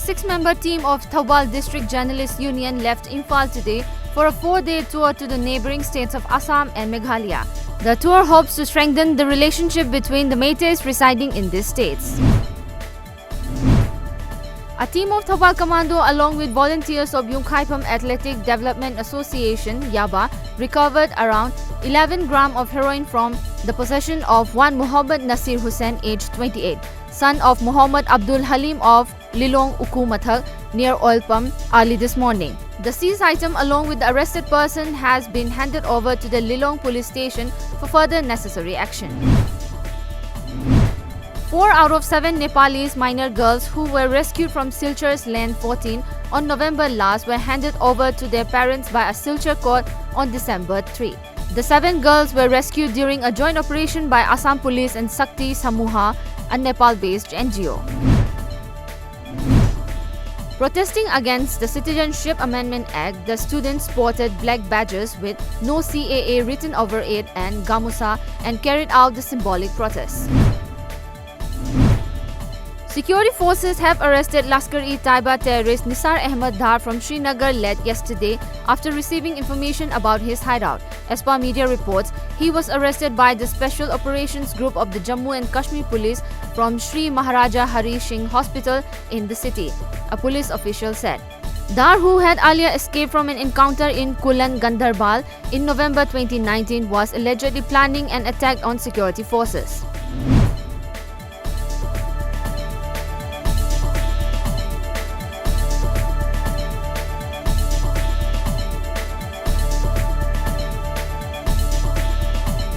6-member team of Thoubal District Journalists Union left Imphal today for a 4-day tour to the neighbouring states of Assam and Meghalaya. The tour hopes to strengthen the relationship between the Meiteis residing in these states. A team of Thoubal Commando along with volunteers of Yungkhaipam Athletic Development Association (YABA) recovered around 11 grams of heroin from the possession of one Muhammad Nasir Hussain, aged 28, son of Muhammad Abdul Halim of Lilong Uku Mathak near Oil Pump early this morning. The seized item along with the arrested person has been handed over to the Lilong police station for further necessary action. 4 out of 7 Nepalese minor girls who were rescued from Silchur's Lane 14 on November last were handed over to their parents by a Silchur court on December 3. The 7 girls were rescued during a joint operation by Assam Police and Sakti Samuha, a Nepal-based NGO. Protesting against the Citizenship Amendment Act, the students sported black badges with "No CAA" written over it and gamusa and carried out the symbolic protest. Security forces have arrested Lashkar-e-Taiba terrorist Nisar Ahmed Dar from Srinagar late yesterday after receiving information about his hideout. As per media reports, he was arrested by the Special Operations Group of the Jammu and Kashmir Police from Sri Maharaja Hari Singh Hospital in the city, a police official said. Dar, who had earlier escaped from an encounter in Kulan, Gandharbal in November 2019, was allegedly planning an attack on security forces.